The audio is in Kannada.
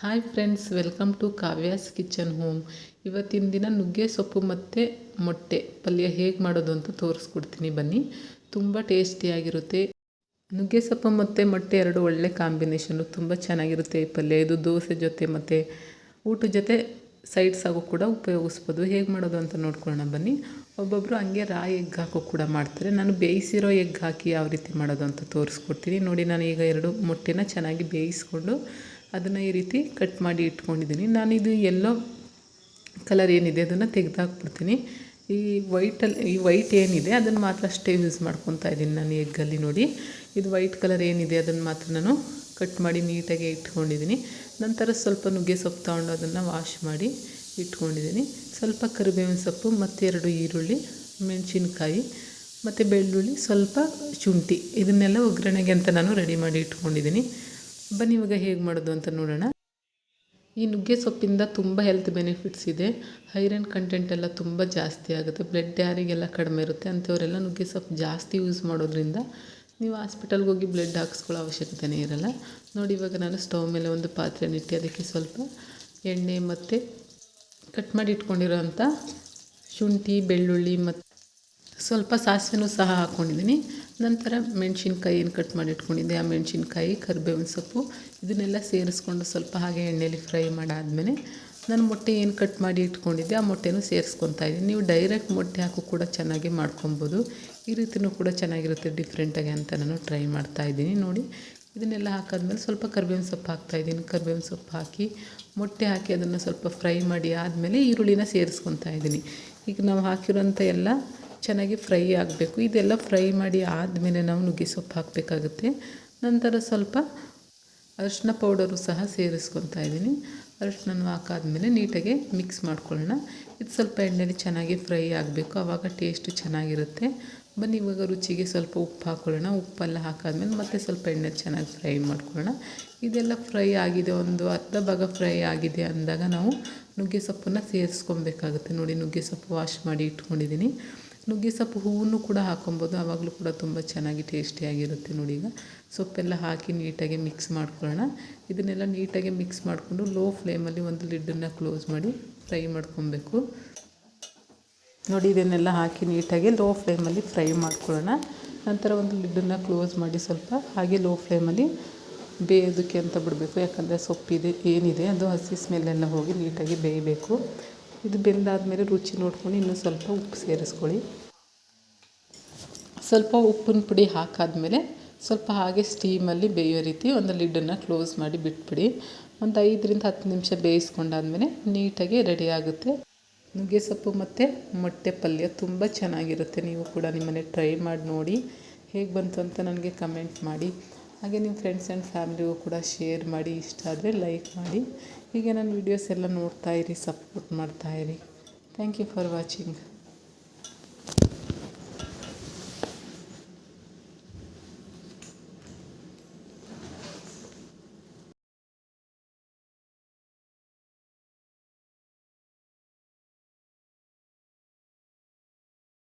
Hi friends, welcome to Kavya's kitchen home. ಇವತ್ತಿನ ದಿನ ನುಗ್ಗೆ ಸೊಪ್ಪು ಮತ್ತು ಮೊಟ್ಟೆ ಪಲ್ಯ ಹೇಗೆ ಮಾಡೋದು ಅಂತ ತೋರಿಸ್ಕೊಡ್ತೀನಿ ಬನ್ನಿ. ತುಂಬ ಟೇಸ್ಟಿಯಾಗಿರುತ್ತೆ. ನುಗ್ಗೆ ಸೊಪ್ಪು ಮತ್ತು ಮೊಟ್ಟೆ ಎರಡು ಒಳ್ಳೆ ಕಾಂಬಿನೇಷನ್ನು, ತುಂಬ ಚೆನ್ನಾಗಿರುತ್ತೆ ಈ ಪಲ್ಯ. ಇದು ದೋಸೆ ಜೊತೆ ಮತ್ತು ಊಟದ ಜೊತೆ ಸೈಡ್ಸ್ ಆಗೋ ಕೂಡ ಉಪಯೋಗಿಸ್ಬೋದು. ಹೇಗೆ ಮಾಡೋದು ಅಂತ ನೋಡ್ಕೊಳ್ಳೋಣ ಬನ್ನಿ. ಒಬ್ಬೊಬ್ಬರು ಹಂಗೆ ರಾ ಎಗ್ ಹಾಕೋ ಕೂಡ ಮಾಡ್ತಾರೆ. ನಾನು ಬೇಯಿಸಿರೋ ಎಗ್ ಹಾಕಿ ಯಾವ ರೀತಿ ಮಾಡೋದು ಅಂತ ತೋರಿಸ್ಕೊಡ್ತೀನಿ ನೋಡಿ. ನಾನು ಈಗ 2 ಮೊಟ್ಟೆನ ಚೆನ್ನಾಗಿ ಬೇಯಿಸ್ಕೊಂಡು ಅದನ್ನು ಈ ರೀತಿ ಕಟ್ ಮಾಡಿ ಇಟ್ಕೊಂಡಿದ್ದೀನಿ. ನಾನಿದು ಎಲ್ಲೋ ಕಲರ್ ಏನಿದೆ ಅದನ್ನು ತೆಗೆದಾಕ್ಬಿಡ್ತೀನಿ. ಈ ವೈಟ್ ಏನಿದೆ ಅದನ್ನು ಮಾತ್ರ ಅಷ್ಟೇ ಯೂಸ್ ಮಾಡ್ಕೊತಾ ಇದ್ದೀನಿ ನಾನು ಎಗ್ಗಲ್ಲಿ. ನೋಡಿ, ಇದು ವೈಟ್ ಕಲರ್ ಏನಿದೆ ಅದನ್ನು ಮಾತ್ರ ನಾನು ಕಟ್ ಮಾಡಿ ನೀಟಾಗಿ ಇಟ್ಕೊಂಡಿದ್ದೀನಿ. ನಂತರ ಸ್ವಲ್ಪ ನುಗ್ಗೆ ಸೊಪ್ಪು ತೊಗೊಂಡು ಅದನ್ನು ವಾಶ್ ಮಾಡಿ ಇಟ್ಕೊಂಡಿದ್ದೀನಿ. ಸ್ವಲ್ಪ ಕರಿಬೇವಿನ ಸೊಪ್ಪು ಮತ್ತು 2 ಈರುಳ್ಳಿ, ಮೆಣಸಿನ್ಕಾಯಿ ಮತ್ತು ಬೆಳ್ಳುಳ್ಳಿ, ಸ್ವಲ್ಪ ಶುಂಠಿ, ಇದನ್ನೆಲ್ಲ ಒಗ್ಗರಣೆಗೆ ಅಂತ ನಾನು ರೆಡಿ ಮಾಡಿ ಇಟ್ಕೊಂಡಿದ್ದೀನಿ. ಬನ್ನಿ ಇವಾಗ ಹೇಗೆ ಮಾಡೋದು ಅಂತ ನೋಡೋಣ. ಈ ನುಗ್ಗೆ ಸೊಪ್ಪಿಂದ ತುಂಬ ಹೆಲ್ತ್ ಬೆನಿಫಿಟ್ಸ್ ಇದೆ. ಐರನ್ ಕಂಟೆಂಟ್ ಎಲ್ಲ ತುಂಬ ಜಾಸ್ತಿ ಆಗುತ್ತೆ. ಬ್ಲಡ್ ಯಾರಿಗೆಲ್ಲ ಕಡಿಮೆ ಇರುತ್ತೆ ಅಂಥವರೆಲ್ಲ ನುಗ್ಗೆ ಸೊಪ್ಪು ಜಾಸ್ತಿ ಯೂಸ್ ಮಾಡೋದ್ರಿಂದ ನೀವು ಹಾಸ್ಪಿಟಲ್ಗೆ ಹೋಗಿ ಬ್ಲಡ್ ಹಾಕ್ಸ್ಕೊಳ್ಳೋ ಅವಶ್ಯಕತೆಯೇ ಇರಲ್ಲ. ನೋಡಿ, ಇವಾಗ ನಾನು ಸ್ಟವ್ ಮೇಲೆ ಒಂದು ಪಾತ್ರೆನಿಟ್ಟು ಅದಕ್ಕೆ ಸ್ವಲ್ಪ ಎಣ್ಣೆ ಮತ್ತು ಕಟ್ ಮಾಡಿ ಇಟ್ಕೊಂಡಿರೋಂಥ ಶುಂಠಿ, ಬೆಳ್ಳುಳ್ಳಿ ಮತ್ತು ಸ್ವಲ್ಪ ಸಾಸಿವೆನೂ ಸಹ ಹಾಕ್ಕೊಂಡಿದ್ದೀನಿ. ನಂತರ ಮೆಣಸಿನ್ಕಾಯಿ ಏನು ಕಟ್ ಮಾಡಿ ಇಟ್ಕೊಂಡಿದ್ದೆ ಆ ಮೆಣಸಿನ್ಕಾಯಿ, ಕರಿಬೇವಿನ ಸೊಪ್ಪು ಇದನ್ನೆಲ್ಲ ಸೇರಿಸ್ಕೊಂಡು ಸ್ವಲ್ಪ ಹಾಗೆ ಎಣ್ಣೆಯಲ್ಲಿ ಫ್ರೈ ಮಾಡಾದಮೇಲೆ ನಾನು ಮೊಟ್ಟೆ ಏನು ಕಟ್ ಮಾಡಿ ಇಟ್ಕೊಂಡಿದ್ದೆ ಆ ಮೊಟ್ಟೆನೂ ಸೇರಿಸ್ಕೊತಾ ಇದ್ದೀನಿ. ನೀವು ಡೈರೆಕ್ಟ್ ಮೊಟ್ಟೆ ಹಾಕಿ ಕೂಡ ಚೆನ್ನಾಗಿ ಮಾಡ್ಕೊಬೋದು. ಈ ರೀತಿಯೂ ಕೂಡ ಚೆನ್ನಾಗಿರುತ್ತೆ ಡಿಫ್ರೆಂಟಾಗಿ ಅಂತ ನಾನು ಟ್ರೈ ಮಾಡ್ತಾಯಿದ್ದೀನಿ. ನೋಡಿ, ಇದನ್ನೆಲ್ಲ ಹಾಕಾದ್ಮೇಲೆ ಸ್ವಲ್ಪ ಕರಿಬೇವಿನ ಸೊಪ್ಪು ಹಾಕ್ತಾಯಿದ್ದೀನಿ. ಕರಿಬೇವಿನ ಸೊಪ್ಪು ಹಾಕಿ ಮೊಟ್ಟೆ ಹಾಕಿ ಅದನ್ನು ಸ್ವಲ್ಪ ಫ್ರೈ ಮಾಡಿ ಆದಮೇಲೆ ಈರುಳ್ಳಿನ ಸೇರಿಸ್ಕೊತಾ ಇದ್ದೀನಿ. ಈಗ ನಾವು ಹಾಕಿರೋಂಥ ಎಲ್ಲ ಚೆನ್ನಾಗಿ ಫ್ರೈ ಆಗಬೇಕು. ಇದೆಲ್ಲ ಫ್ರೈ ಮಾಡಿ ಆದಮೇಲೆ ನಾವು ನುಗ್ಗೆ ಸೊಪ್ಪು ಹಾಕಬೇಕಾಗುತ್ತೆ. ನಂತರ ಸ್ವಲ್ಪ ಅರಿಶಿನ ಪೌಡರು ಸಹ ಸೇರಿಸ್ಕೊತಾ ಇದ್ದೀನಿ. ಅರಿಶಿನ ಹಾಕಾದ್ಮೇಲೆ ನೀಟಾಗಿ ಮಿಕ್ಸ್ ಮಾಡ್ಕೊಳ್ಳೋಣ. ಇದು ಸ್ವಲ್ಪ ಎಣ್ಣೆಲಿ ಚೆನ್ನಾಗಿ ಫ್ರೈ ಆಗಬೇಕು, ಆವಾಗ ಟೇಸ್ಟು ಚೆನ್ನಾಗಿರುತ್ತೆ. ಬನ್ನಿ ಇವಾಗ ರುಚಿಗೆ ಸ್ವಲ್ಪ ಉಪ್ಪು ಹಾಕ್ಕೊಳ್ಳೋಣ. ಉಪ್ಪೆಲ್ಲ ಹಾಕಾದ್ಮೇಲೆ ಮತ್ತೆ ಸ್ವಲ್ಪ ಎಣ್ಣೆ ಚೆನ್ನಾಗಿ ಫ್ರೈ ಮಾಡ್ಕೊಳ್ಳೋಣ. ಇದೆಲ್ಲ ಫ್ರೈ ಆಗಿದೆ, ಒಂದು ಅರ್ಧ ಭಾಗ ಫ್ರೈ ಆಗಿದೆ ಅಂದಾಗ ನಾವು ನುಗ್ಗೆ ಸೊಪ್ಪನ್ನು ಸೇರಿಸ್ಕೊಬೇಕಾಗುತ್ತೆ. ನೋಡಿ, ನುಗ್ಗೆ ಸೊಪ್ಪು ವಾಶ್ ಮಾಡಿ ಇಟ್ಕೊಂಡಿದ್ದೀನಿ. ನುಗ್ಗೆ ಸೊಪ್ಪು ಹೂವನ್ನು ಕೂಡ ಹಾಕೊಬೋದು, ಆವಾಗಲೂ ಕೂಡ ತುಂಬ ಚೆನ್ನಾಗಿ ಟೇಸ್ಟಿಯಾಗಿರುತ್ತೆ. ನೋಡಿ, ಈಗ ಸೊಪ್ಪೆಲ್ಲ ಹಾಕಿ ನೀಟಾಗಿ ಮಿಕ್ಸ್ ಮಾಡ್ಕೊಳ್ಳೋಣ. ಇದನ್ನೆಲ್ಲ ನೀಟಾಗಿ ಮಿಕ್ಸ್ ಮಾಡಿಕೊಂಡು ಲೋ ಫ್ಲೇಮಲ್ಲಿ ಒಂದು ಲಿಡ್ಡನ್ನು ಕ್ಲೋಸ್ ಮಾಡಿ ಫ್ರೈ ಮಾಡ್ಕೊಬೇಕು. ನೋಡಿ, ಇದನ್ನೆಲ್ಲ ಹಾಕಿ ನೀಟಾಗಿ ಲೋ ಫ್ಲೇಮಲ್ಲಿ ಫ್ರೈ ಮಾಡ್ಕೊಳ್ಳೋಣ. ನಂತರ ಒಂದು ಲಿಡ್ಡನ್ನು ಕ್ಲೋಸ್ ಮಾಡಿ ಸ್ವಲ್ಪ ಹಾಗೆ ಲೋ ಫ್ಲೇಮಲ್ಲಿ ಬೇಯೋದಕ್ಕೆ ಅಂತ ಬಿಡಬೇಕು. ಯಾಕಂದರೆ ಸೊಪ್ಪಿದೆ ಏನಿದೆ ಅದು ಹಸಿ ಸ್ಮೆಲ್ಲೆಲ್ಲ ಹೋಗಿ ನೀಟಾಗಿ ಬೇಯಬೇಕು. ಇದು ಬೆಂದಾದಮೇಲೆ ರುಚಿ ನೋಡ್ಕೊಂಡು ಇನ್ನೂ ಸ್ವಲ್ಪ ಉಪ್ಪು ಸೇರಿಸ್ಕೊಳ್ಳಿ. ಸ್ವಲ್ಪ ಉಪ್ಪಿನ ಪುಡಿ ಹಾಕಾದ್ಮೇಲೆ ಸ್ವಲ್ಪ ಹಾಗೆ ಸ್ಟೀಮಲ್ಲಿ ಬೇಯೋ ರೀತಿ ಒಂದು ಲಿಡ್ಡನ್ನು ಕ್ಲೋಸ್ ಮಾಡಿ ಬಿಟ್ಬಿಡಿ. ಒಂದು 5ರಿಂದ 10 ನಿಮಿಷ ಬೇಯಿಸ್ಕೊಂಡಾದ್ಮೇಲೆ ನೀಟಾಗಿ ರೆಡಿ ಆಗುತ್ತೆ ನುಗ್ಗೆ ಸೊಪ್ಪು ಮತ್ತು ಮೊಟ್ಟೆ ಪಲ್ಯ. ತುಂಬ ಚೆನ್ನಾಗಿರುತ್ತೆ. ನೀವು ಕೂಡ ನಿಮ್ಮನೆ ಟ್ರೈ ಮಾಡಿ ನೋಡಿ. ಹೇಗೆ ಬಂತು ಅಂತ ನನಗೆ ಕಮೆಂಟ್ ಮಾಡಿ. ಹಾಗೆ ನಿಮ್ಮ ಫ್ರೆಂಡ್ಸ್ ಆ್ಯಂಡ್ ಫ್ಯಾಮಿಲಿಗೂ ಕೂಡ ಶೇರ್ ಮಾಡಿ. ಇಷ್ಟ ಆದರೆ ಲೈಕ್ ಮಾಡಿ. ಹೀಗೆ ನನ್ನ ವೀಡಿಯೋಸ್ ಎಲ್ಲ ನೋಡ್ತಾಯಿರಿ, ಸಪೋರ್ಟ್ ಮಾಡ್ತಾಯಿರಿ. Thank you for watching.